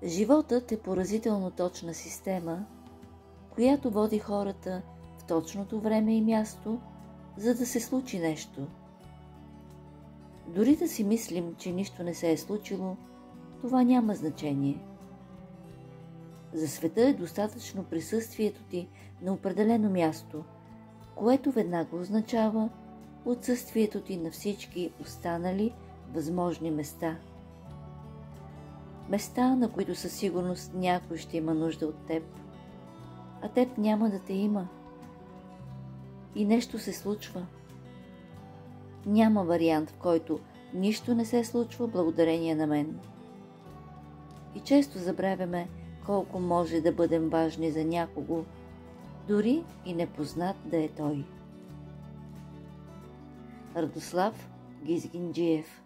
Животът е поразително точна система, която води хората в точното време и място, за да се случи нещо. Дори да си мислим, че нищо не се е случило, това няма значение. За света е достатъчно присъствието ти на определено място, което веднага означава отсъствието ти на всички останали възможни места. Места, на които със сигурност някой ще има нужда от теб, а теб няма да те има. И нещо се случва. Няма вариант, в който нищо не се случва благодарение на мен. И често забравяме колко може да бъдем важни за някого, дори и непознат да е той. Радослав Гизгинджиев.